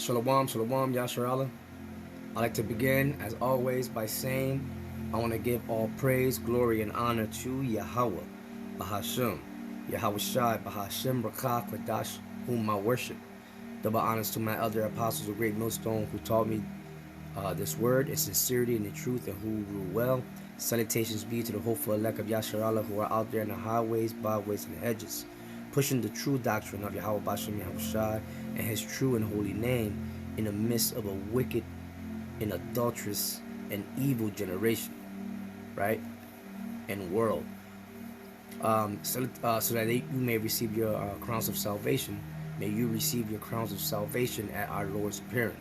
Shalom, shalom, Yasharala. I'd like to begin, as always, by saying I want to give all praise, glory, and honor to Yahweh, Bahashim, Yahweh Shai, Bahashim, Rakah, Kwadash, whom I worship. Double honors to my other apostles of Great Millstone who taught me this word in sincerity and in truth and who rule well. Salutations be to the hopeful elect of Yasharala who are out there in the highways, byways, and hedges, pushing the true doctrine of Yahweh Bashem Yahweh Shai and his true and holy name in the midst of a wicked and adulterous and evil generation, right? And world. So that you may receive your crowns of salvation, may you receive your crowns of salvation at our Lord's appearing.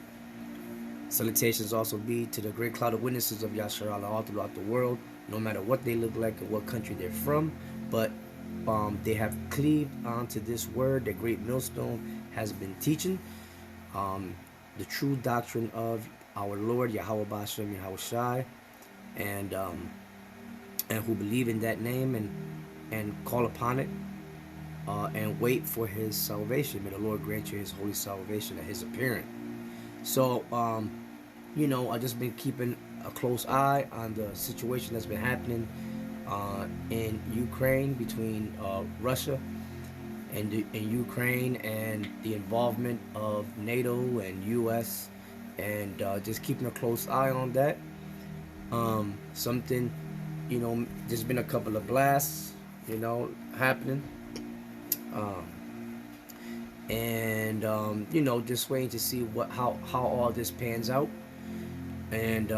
Salutations also be to the great cloud of witnesses of Yasharala all throughout the world, no matter what they look like or what country they're from, but they have cleaved onto this word that Great Millstone has been teaching, the true doctrine of our Lord Yahweh Bashem Yahweh Shai, and who believe in that name and call upon it and wait for his salvation. May the Lord grant you his holy salvation at his appearing. So, I've just been keeping a close eye on the situation that's been happening in Ukraine between Russia and Ukraine, and the involvement of NATO and U.S., and just keeping a close eye on that. There's been a couple of blasts, happening. Just waiting to see how all this pans out, and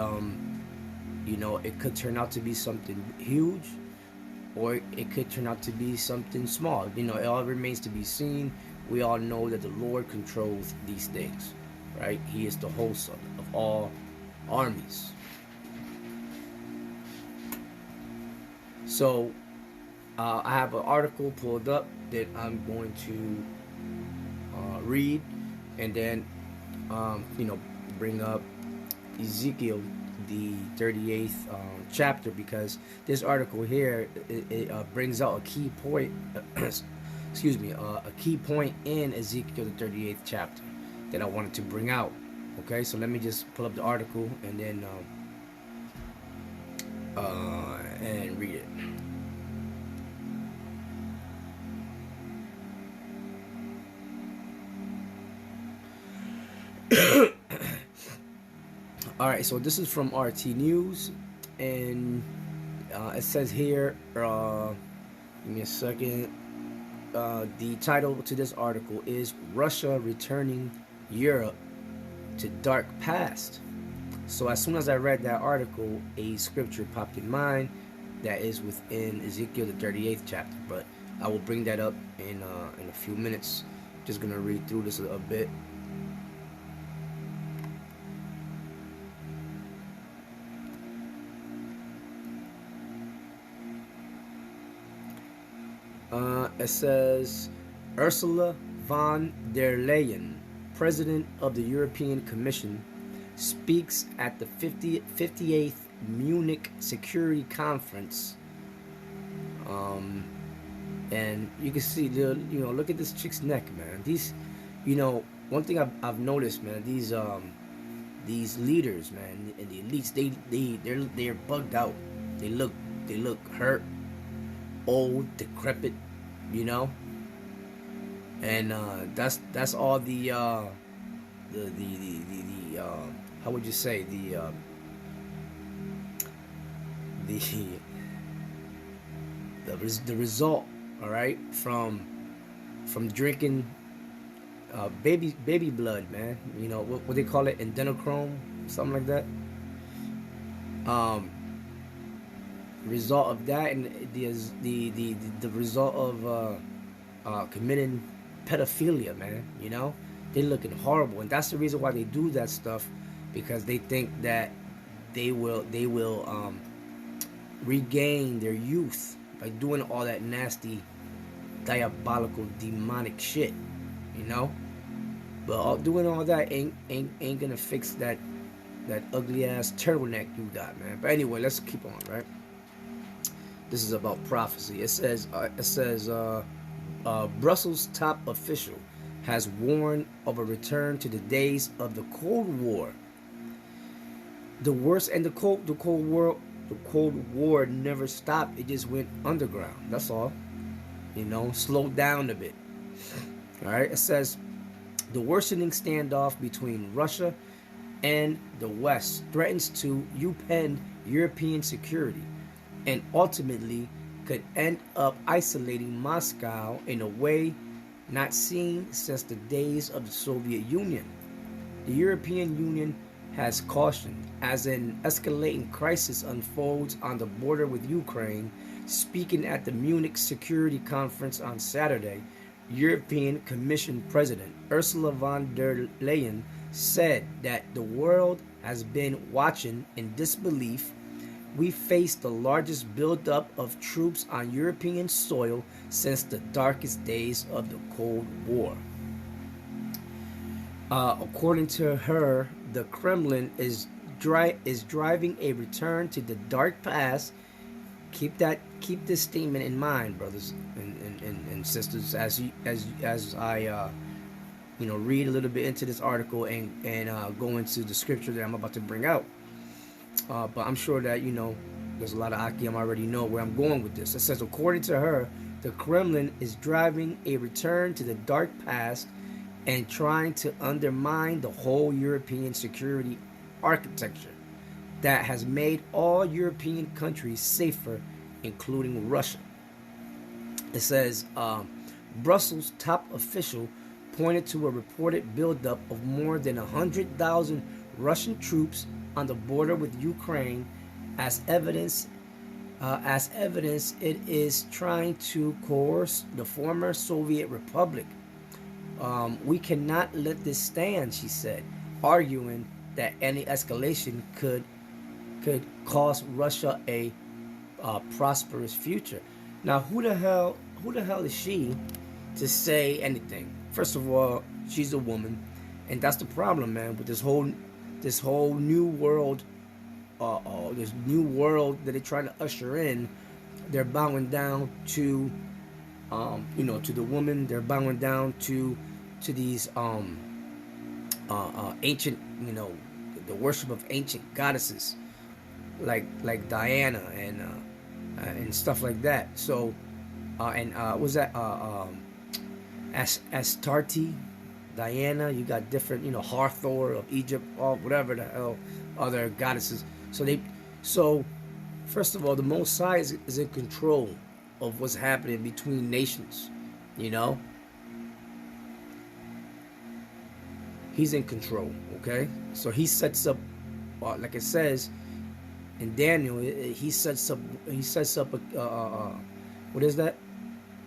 it could turn out to be something huge, or it could turn out to be something small. It all remains to be seen. We all know that the Lord controls these things, right? He is the host of all armies. So I have an article pulled up that I'm going to read, and then bring up Ezekiel, the 38th chapter, because this article here it brings out a key point a key point in Ezekiel, the 38th chapter, that I wanted to bring out. Okay, so let me just pull up the article and then and read it. Alright, so this is from RT News, and it says here, give me a second, the title to this article is Russia Returning Europe to Dark Past. So as soon as I read that article, a scripture popped in mind that is within Ezekiel, the 38th chapter, but I will bring that up in a few minutes. Just going to read through this a bit. It says, Ursula von der Leyen, President of the European Commission, speaks at the 58th Munich Security Conference. And you can see, look at this chick's neck, man. These, one thing I've noticed, man, these leaders, man, and the elites, they're bugged out. They look hurt, old, decrepit, and that's all the how would you say, the result, all right, from drinking baby blood, man. What they call it, adrenochrome, something like that. Result of that, and the result of committing pedophilia, man. They're looking horrible, and that's the reason why they do that stuff, because they think that they will regain their youth by doing all that nasty, diabolical, demonic shit, But doing all that ain't gonna fix that ugly ass turtleneck you got, man. But anyway, let's keep on, right? This is about prophecy. It says Brussels top official has warned of a return to the days of the Cold War. The worst and the Cold War never stopped. It just went underground. That's all. Slowed down a bit. All right. It says the worsening standoff between Russia and the West threatens to upend European security and ultimately could end up isolating Moscow in a way not seen since the days of the Soviet Union. The European Union has cautioned as an escalating crisis unfolds on the border with Ukraine. Speaking at the Munich Security Conference on Saturday, European Commission President Ursula von der Leyen said that the world has been watching in disbelief. We face the largest buildup of troops on European soil since the darkest days of the Cold War. According to her, the Kremlin is driving a return to the dark past. Keep this statement in mind, brothers and sisters, as I read a little bit into this article and go into the scripture that I'm about to bring out. But I'm sure that there's a lot of Akim already know where I'm going with this. It says, according to her, the Kremlin is driving a return to the dark past and trying to undermine the whole European security architecture that has made all European countries safer, including Russia. It says, Brussels' top official pointed to a reported buildup of more than 100,000 Russian troops on the border with Ukraine as evidence. It is trying to coerce the former Soviet Republic. We cannot let this stand, she said, arguing that any escalation could cost Russia a prosperous future. Now, who the hell is she to say anything? First of all, she's a woman, and that's the problem, man, with this whole new world. This new world that they're trying to usher in. They're bowing down to, to the woman. They're bowing down to these ancient, the worship of ancient goddesses, like Diana and stuff like that. So, was that Astarte, Diana? You got different, Hathor of Egypt, or whatever the hell other goddesses. So first of all, the Most High is in control of what's happening between nations. He's in control. Okay, so he sets up, like it says in Daniel, he sets up what is that?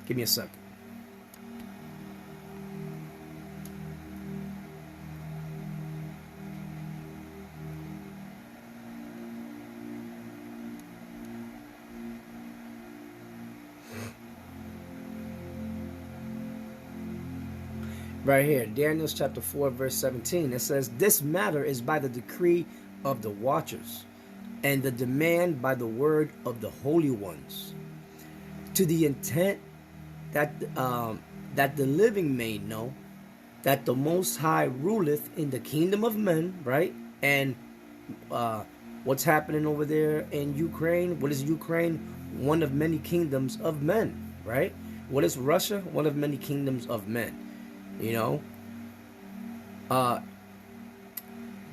Give me a second. Right here, Daniel chapter 4, verse 17, it says, this matter is by the decree of the watchers, and the demand by the word of the holy ones, to the intent that that the living may know that the Most High ruleth in the kingdom of men, right? And what's happening over there in Ukraine? What is Ukraine? One of many kingdoms of men, right? What is Russia? One of many kingdoms of men. It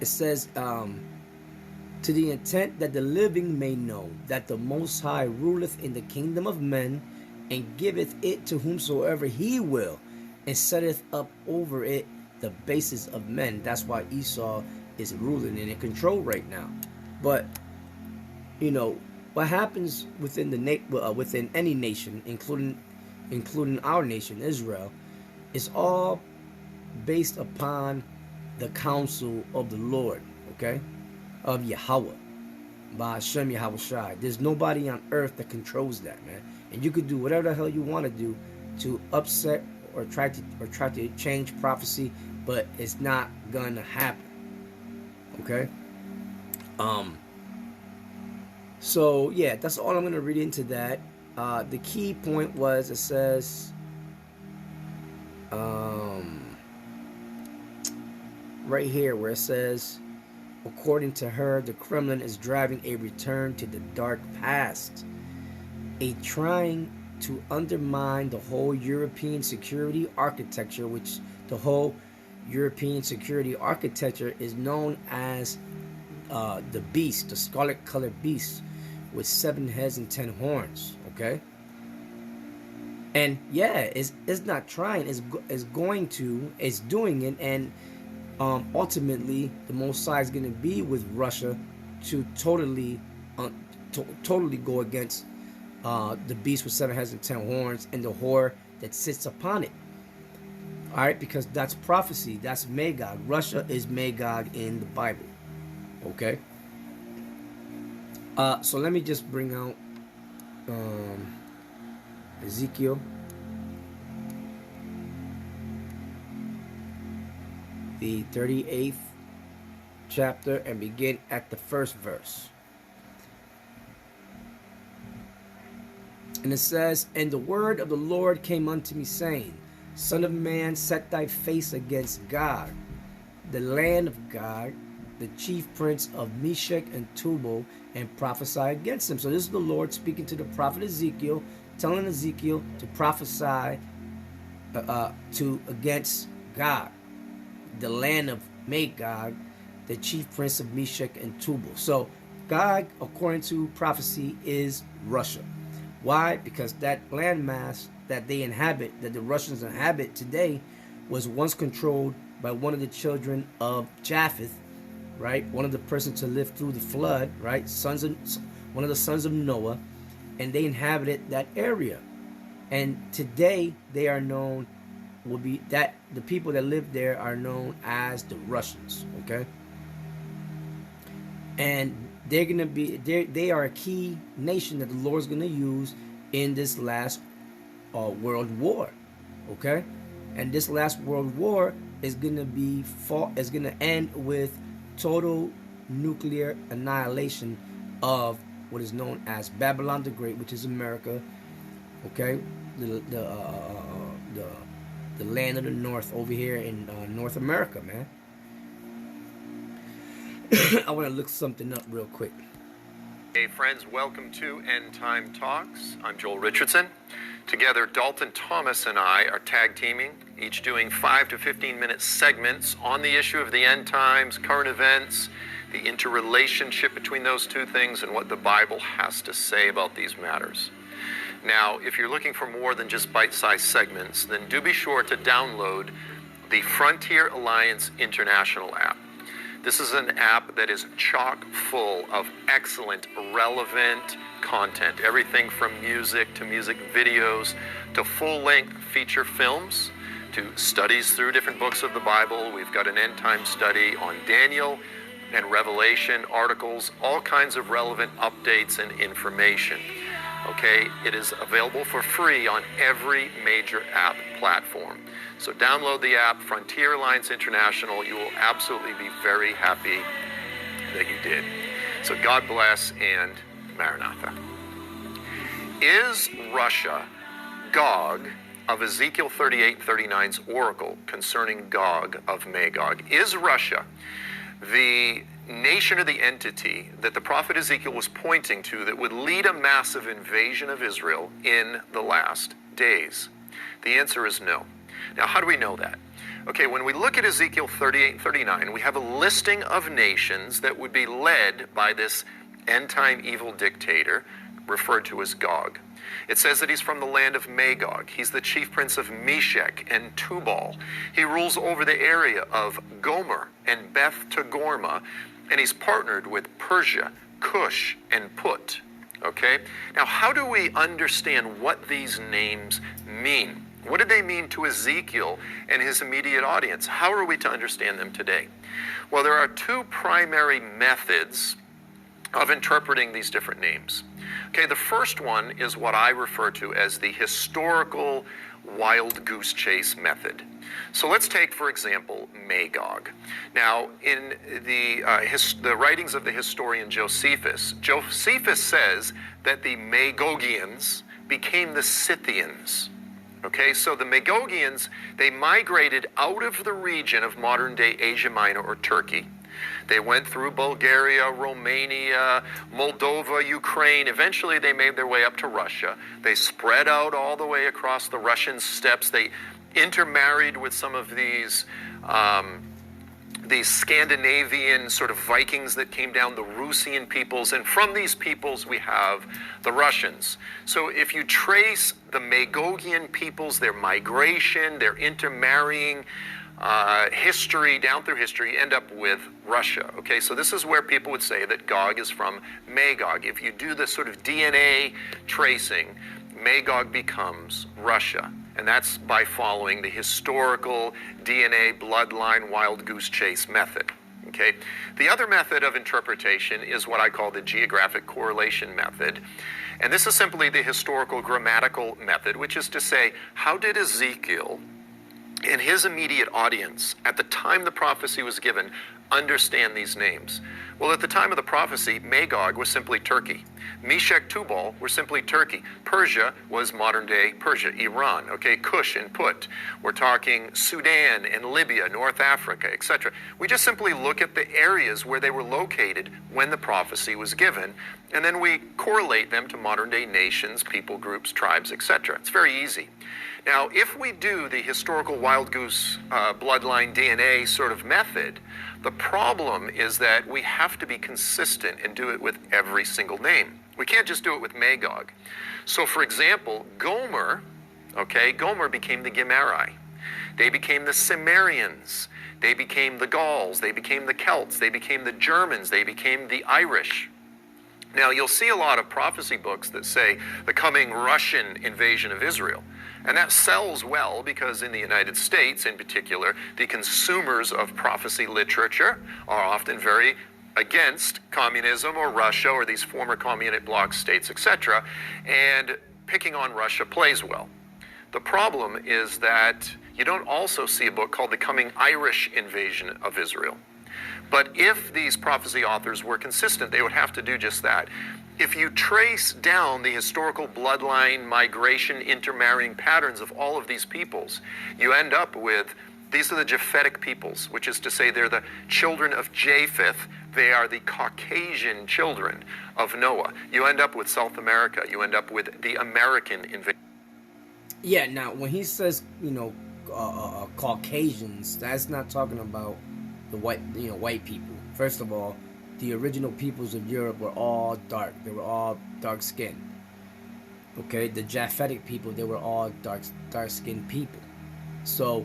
says, to the intent that the living may know that the Most High ruleth in the kingdom of men, and giveth it to whomsoever he will, and setteth up over it the basis of men. That's why Esau is ruling and in control right now. But what happens within within any nation, including our nation, Israel, is all based upon the counsel of the Lord, okay, of Yahweh, by Hashem Yahweh Shai. There's nobody on earth that controls that, man. And you could do whatever the hell you want to do to upset or try to change prophecy, but it's not gonna happen. Okay. So yeah, that's all I'm gonna read into that. The key point was, it says, right here where it says, according to her, the Kremlin is driving a return to the dark past, a trying to undermine the whole European security architecture, which the whole European security architecture is known as the beast, the scarlet colored beast with 7 heads and 10 horns. Okay, and yeah, it's not trying, it's doing it, and ultimately the Most High is going to be with Russia to totally go against the beast with 7 heads and 10 horns and the whore that sits upon it. All right, because that's prophecy. That's Magog. Russia is Magog in the Bible. Okay. So let me just bring out Ezekiel, the 38th chapter, and begin at the first verse. And it says, and the word of the Lord came unto me, saying, Son of man, set thy face against Gog, the land of Gog, the chief prince of Meshech and Tubal, and prophesy against him. So this is the Lord speaking to the prophet Ezekiel, telling Ezekiel to prophesy against Gog, the land of Magog, the chief prince of Meshech and Tubal. So Gog, according to prophecy, is Russia. Why? Because that landmass that they inhabit, that the Russians inhabit today, was once controlled by one of the children of Japheth, right? One of the persons to live through the flood, right? One of the sons of Noah, and they inhabited that area. And today they are known, the people that live there are known as the Russians, okay? And they're gonna be they are a key nation that the Lord's gonna use in this last world war, okay? And this last world war is gonna end with total nuclear annihilation of what is known as Babylon the Great, which is America, okay? The land of the North over here in North America, man. I want to look something up real quick. Hey friends, welcome to End Time Talks. I'm Joel Richardson. Together, Dalton Thomas and I are tag teaming, each doing 5 to 15 minute segments on the issue of the end times, current events, the interrelationship between those two things, and what the Bible has to say about these matters. Now, if you're looking for more than just bite-sized segments, then do be sure to download the Frontier Alliance International app. This is an app that is chock full of excellent, relevant content. Everything from music to music videos to full-length feature films to studies through different books of the Bible. We've got an end-time study on Daniel and Revelation, articles, all kinds of relevant updates and information. Okay, it is available for free on every major app platform. So download the app, Frontier Alliance International. You will absolutely be very happy that you did. So God bless and Maranatha. Is Russia Gog of Ezekiel 38:39's oracle concerning Gog of Magog? Is Russia the nation or the entity that the prophet Ezekiel was pointing to that would lead a massive invasion of Israel in the last days? The answer is no. Now, how do we know that? Okay, when we look at Ezekiel 38:39, we have a listing of nations that would be led by this end-time evil dictator referred to as Gog. It says that he's from the land of Magog. He's the chief prince of Meshech and Tubal. He rules over the area of Gomer and Beth Togarmah, and he's partnered with Persia, Cush, and Put. Okay? Now, how do we understand what these names mean? What did they mean to Ezekiel and his immediate audience? How are we to understand them today? Well, there are two primary methods of interpreting these different names. Okay, the first one is what I refer to as the historical wild goose chase method. So let's take, for example, Magog. Now, in the writings of the historian Josephus says that the Magogians became the Scythians. Okay, so the Magogians, they migrated out of the region of modern-day Asia Minor or Turkey. They went through Bulgaria, Romania, Moldova, Ukraine. Eventually, they made their way up to Russia. They spread out all the way across the Russian steppes. They intermarried with some of these Scandinavian sort of Vikings that came down, the Rusian peoples, and from these peoples we have the Russians. So if you trace the Magogian peoples, their migration, their intermarrying history, down through history, you end up with Russia. Okay, so this is where people would say that Gog is from Magog. If you do this sort of DNA tracing, Magog becomes Russia. And that's by following the historical DNA bloodline wild goose chase method. Okay? The other method of interpretation is what I call the geographic correlation method. And this is simply the historical grammatical method, which is to say, how did Ezekiel and his immediate audience at the time the prophecy was given understand these names? Well, at the time of the prophecy, Magog was simply Turkey. Meshech, Tubal were simply Turkey. Persia was modern-day Persia, Iran. Okay, Cush and Put. We're talking Sudan and Libya, North Africa, etc. We just simply look at the areas where they were located when the prophecy was given, and then we correlate them to modern-day nations, people groups, tribes, etc. It's very easy. Now, if we do the historical wild goose bloodline DNA sort of method, the problem is that we have to be consistent and do it with every single name. We can't just do it with Magog. So, for example, Gomer, okay, Gomer became the Gimeri. They became the Cimmerians. They became the Gauls. They became the Celts. They became the Germans. They became the Irish. Now, you'll see a lot of prophecy books that say the coming Russian invasion of Israel. And that sells well because in the United States, in particular, the consumers of prophecy literature are often very against communism or Russia or these former communist bloc states, etc. And picking on Russia plays well. The problem is that you don't also see a book called The Coming Irish Invasion of Israel. But if these prophecy authors were consistent, they would have to do just that. If you trace down the historical bloodline, migration, intermarrying patterns of all of these peoples, you end up with, these are the Japhetic peoples, which is to say they're the children of Japheth. They are the Caucasian children of Noah. You end up with South America. You end up with the American invasion. Yeah, now, when he says, Caucasians, that's not talking about the white people. First of all, the original peoples of Europe were all dark. They were all dark-skinned. Okay, the Japhetic people, they were all dark-skinned people. So,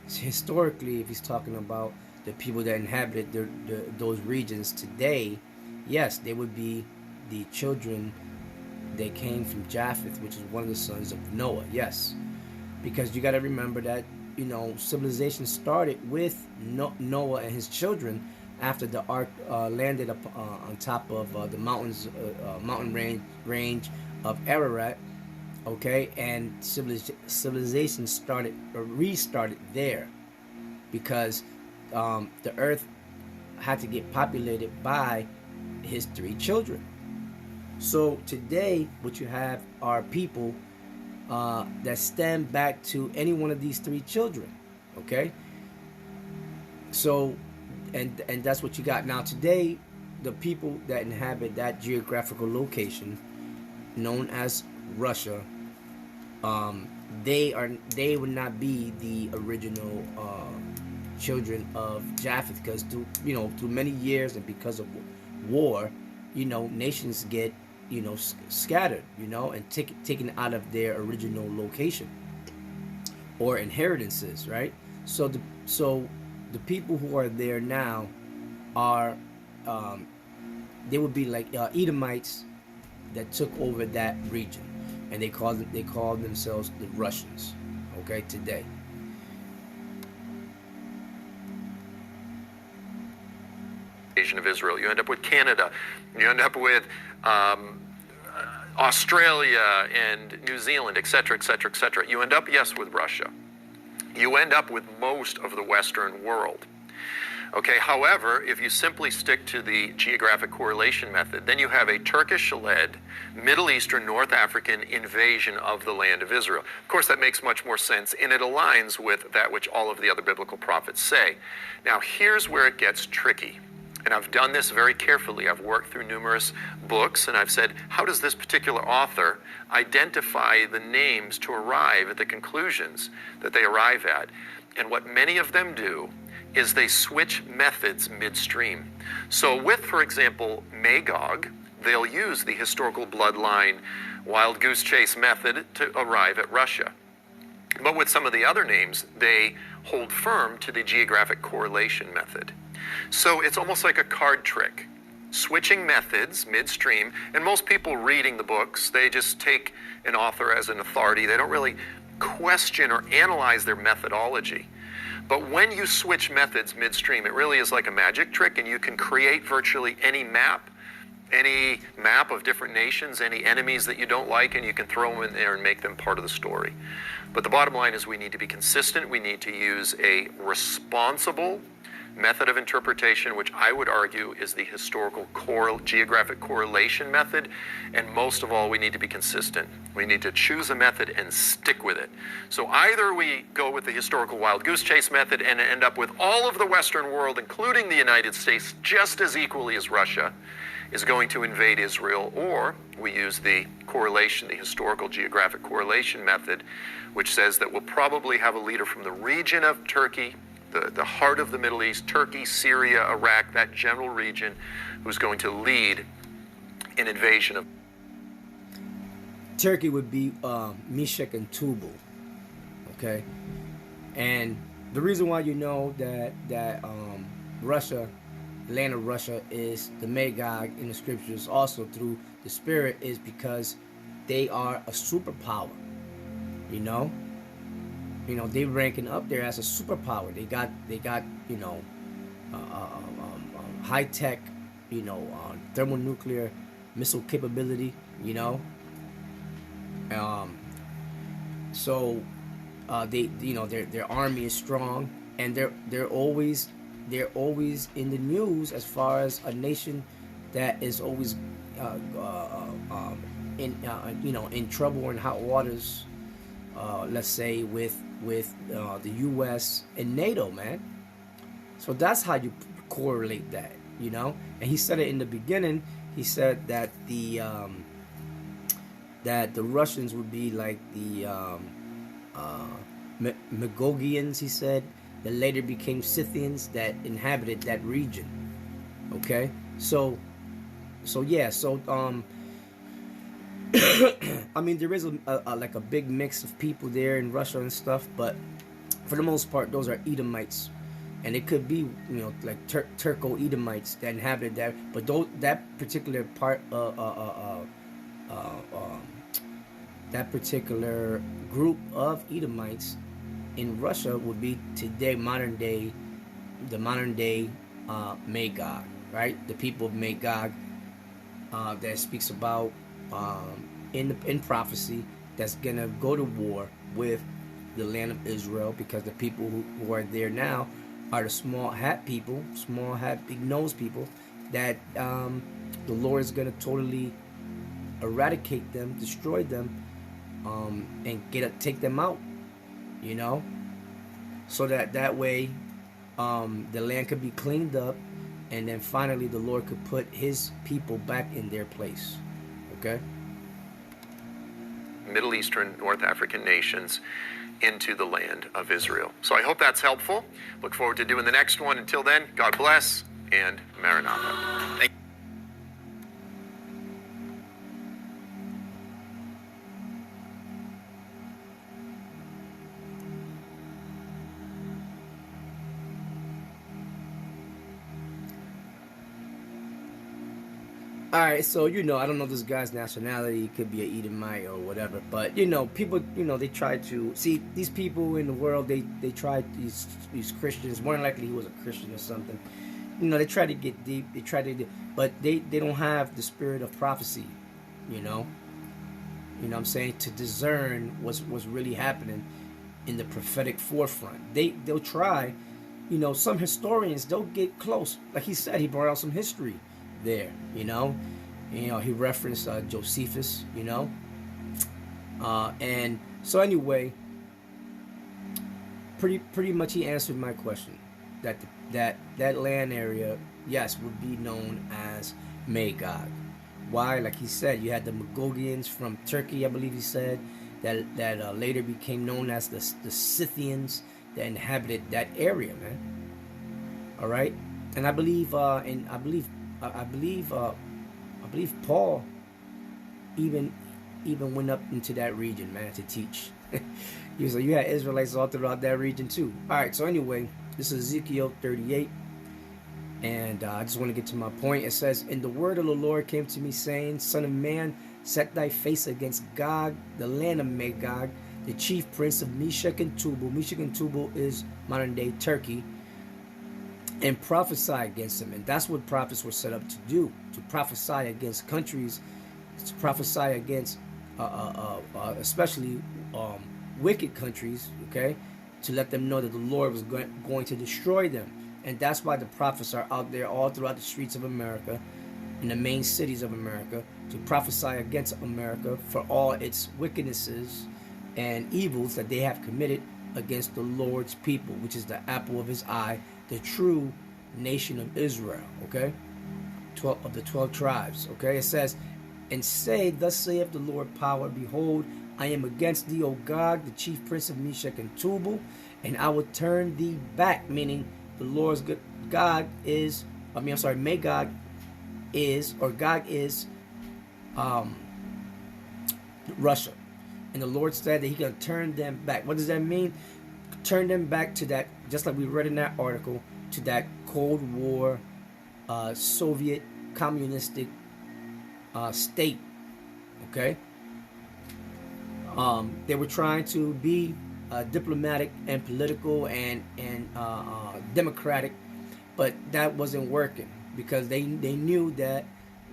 historically, if he's talking about the people that inhabited those regions today, yes, they would be the children that came from Japheth, which is one of the sons of Noah. Yes, because you got to remember that civilization started with Noah and his children after the ark landed up on top of the mountain range of Ararat. Okay, and civilization restarted there because the earth had to get populated by his three children. So today, what you have are people that stem back to any one of these three children. Okay, so and that's what you got now today. The people that inhabit that geographical location, known as Russia, they would not be the original children of Japheth, because through many years and because of war, nations get scattered, and taken out of their original location or inheritances, right? So the people who are there now are they would be like Edomites that took over that region, and they call themselves the Russians. Okay, today. Of Israel. You end up with Canada. You end up with Australia and New Zealand, etc., etc., etc. You end up, yes, with Russia. You end up with most of the Western world. Okay, however, if you simply stick to the geographic correlation method, then you have a Turkish-led, Middle Eastern, North African invasion of the land of Israel. Of course, that makes much more sense, and it aligns with that which all of the other biblical prophets say. Now, here's where it gets tricky. And I've done this very carefully. I've worked through numerous books, and I've said, how does this particular author identify the names to arrive at the conclusions that they arrive at? And what many of them do is they switch methods midstream. So with, for example, Magog, they'll use the historical bloodline wild goose chase method to arrive at Russia. But with some of the other names, they hold firm to the geographic correlation method. So it's almost like a card trick, switching methods midstream. And most people reading the books, they just take an author as an authority. They don't really question or analyze their methodology. But when you switch methods midstream, it really is like a magic trick, and you can create virtually any map of different nations, any enemies that you don't like, and you can throw them in there and make them part of the story. But the bottom line is we need to be consistent. We need to use a responsible method of interpretation, which I would argue is the historical geographic correlation method. And most of all, we need to be consistent. We need to choose a method and stick with it. So either we go with the historical wild goose chase method and end up with all of the Western world, including the United States, just as equally as Russia is going to invade Israel, or we use the correlation, the historical geographic correlation method, which says that we'll probably have a leader from the region of Turkey, the heart of the Middle East, Turkey, Syria, Iraq, that general region, who's going to lead an invasion of... Turkey would be Meshach and Tubal, okay? And the reason why you know that Russia, the land of Russia, is the Magog in the scriptures, also through the Spirit, is because they are a superpower, you know? You know, they ranking up there as a superpower. They got you know, high tech, you know, thermonuclear missile capability. You know, so they, you know, their army is strong, and they're always in the news as far as a nation that is always you know, in trouble or in hot waters. Let's say with the U.S. and NATO, man. So that's how you correlate that, you know. And he said it in the beginning. He said that the Russians would be like the Magogians. He said that later became Scythians that inhabited that region. Okay, so yeah, so I mean, there is like a big mix of people there in Russia and stuff, but for the most part, those are Edomites, and it could be, you know, like Turco-Edomites that inhabited that. But that particular part, that particular group of Edomites in Russia would be today the modern day Magog, right? The people of Magog that speaks about. In prophecy, that's gonna go to war with the land of Israel, because the people who are there now are the small hat people, small hat, big nose people, that the Lord is gonna totally eradicate them, destroy them, and take them out, you know, so that way the land could be cleaned up, and then finally the Lord could put His people back in their place. Okay. Middle Eastern, North African nations into the land of Israel. So I hope that's helpful. Look forward to doing the next one. Until then, God bless and Maranatha. Thank you. Alright, so, you know, I don't know this guy's nationality. He could be an Edomite or whatever. But, you know, people, you know, they try to... See, these people in the world, they try... These Christians, more than likely he was a Christian or something. You know, they try to get deep. They try to... But they don't have the spirit of prophecy, you know? You know what I'm saying? To discern what's really happening in the prophetic forefront. They'll try, you know, some historians, they'll get close. Like he said, he brought out some history there, you know. He referenced Josephus, you know. And so anyway, pretty much he answered my question that that land area, yes, would be known as Magog. Why? Like he said, you had the Magogians from Turkey, I believe he said, that later became known as the Scythians that inhabited that area, man. All right, and I believe Paul even went up into that region, man, to teach. So you had Israelites all throughout that region too. All right, so anyway, this is Ezekiel 38. And I just want to get to my point. It says, "And the word of the Lord came to me, saying, Son of man, set thy face against Gog, the land of Magog, the chief prince of Meshech and Tubal." Meshech and Tubal is modern-day Turkey. "And prophesy against him." And that's what prophets were set up to do, to prophesy against countries, to prophesy against especially wicked countries, okay, to let them know that the Lord was going to destroy them. And that's why the prophets are out there all throughout the streets of America, in the main cities of America, to prophesy against America for all its wickednesses and evils that they have committed against the Lord's people, which is the apple of his eye, the true nation of Israel, okay? 12 of the 12 tribes, okay? It says, "And say, Thus saith the Lord power, Behold, I am against thee, O Gog, the chief prince of Meshech and Tubal, and I will turn thee back," meaning the Lord's Magog is Russia. And the Lord said that he's going to turn them back. What does that mean? Turn them back to that, just like we read in that article, to that Cold War Soviet communistic state. Okay? They were trying to be diplomatic and political and democratic, but that wasn't working because they knew that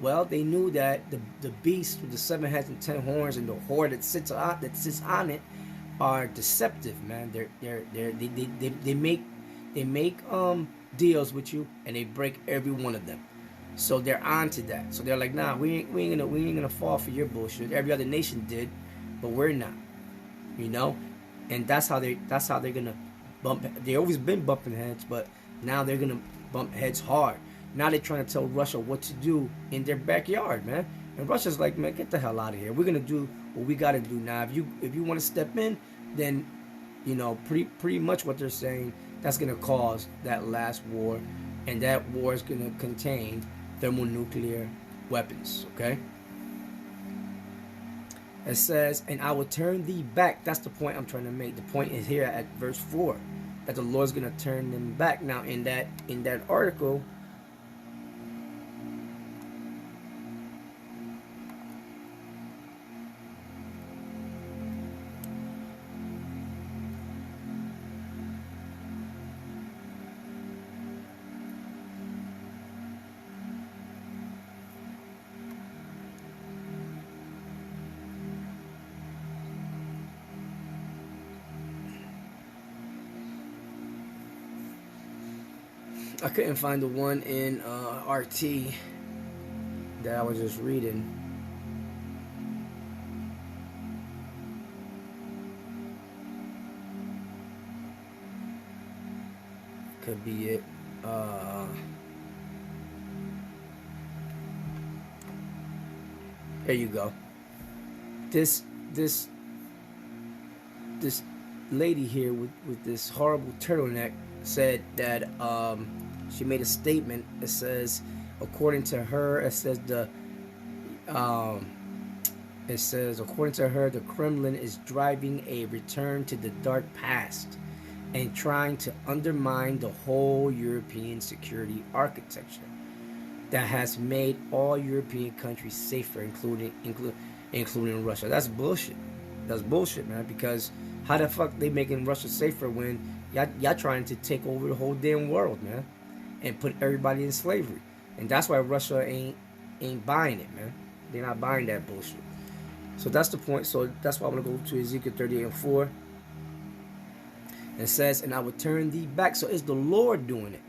the beast with the 7 heads and 10 horns and the horde that sits on it are deceptive, man. They make deals with you and they break every one of them. So they're onto that. So they're like, nah, we ain't gonna fall for your bullshit. Every other nation did, but we're not, you know. And that's how they're gonna bump. They always been bumping heads, but now they're gonna bump heads hard. Now they're trying to tell Russia what to do in their backyard, man. And Russia's like, man, get the hell out of here. We're gonna do what we gotta do now. If you want to step in, then, you know, pretty much what they're saying, that's gonna cause that last war, and that war is gonna contain thermonuclear weapons. Okay. It says, "And I will turn thee back." That's the point I'm trying to make. The point is here at verse 4, that the Lord's going to turn them back. Now, in that article, I couldn't find the one in RT that I was just reading. Could be it. There you go. This lady here with this horrible turtleneck said that she made a statement. It says, according to her, according to her, the Kremlin is driving a return to the dark past and trying to undermine the whole European security architecture that has made all European countries safer, including Russia. That's bullshit. That's bullshit, man. Because how the fuck they making Russia safer when y'all trying to take over the whole damn world, man, and put everybody in slavery? And that's why Russia ain't buying it, man. They're not buying that bullshit. So that's the point. So that's why I'm gonna go to Ezekiel 38:4. It says, and I will turn thee back. So it's the Lord doing it.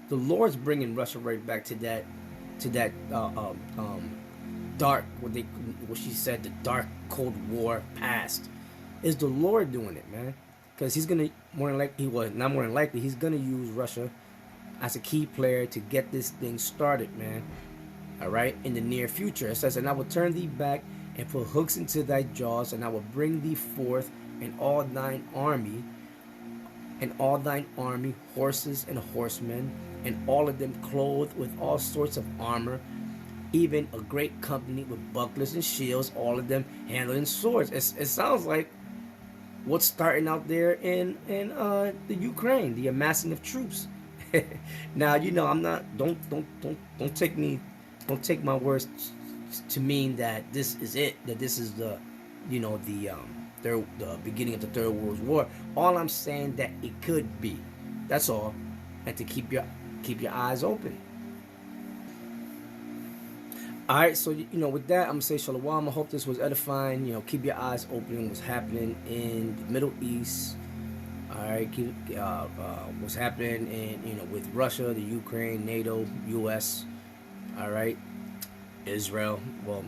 The Lord's bringing Russia right back to that dark, what she said, the dark Cold War past. Is the Lord doing it, man? Because he's gonna not more than likely, he's gonna use Russia as a key player to get this thing started, man. All right, in the near future, it says, and I will turn thee back and put hooks into thy jaws, and I will bring thee forth and all thine army, horses and horsemen, and all of them clothed with all sorts of armor, even a great company with bucklers and shields, all of them handling swords. It sounds like what's starting out there in the Ukraine, the amassing of troops. Now, I'm not. Don't take my words to mean that this is it. That this is the beginning of the Third World War. All I'm saying that it could be. That's all, and to keep your eyes open. All right, so with that, I'm gonna say shalom. I hope this was edifying. Keep your eyes open on what's happening in the Middle East. All right, keep what's happening in with Russia, the Ukraine, NATO, U.S. All right, Israel. Well,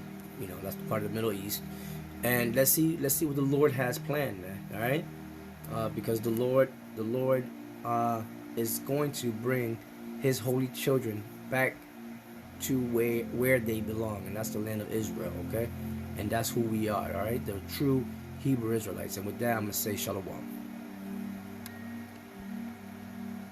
that's part of the Middle East, and let's see what the Lord has planned, man. All right, because the Lord is going to bring His holy children back to where they belong, and that's the land of Israel, okay? And that's who we are, all right? The true Hebrew Israelites. And with that, I'm going to say shalom.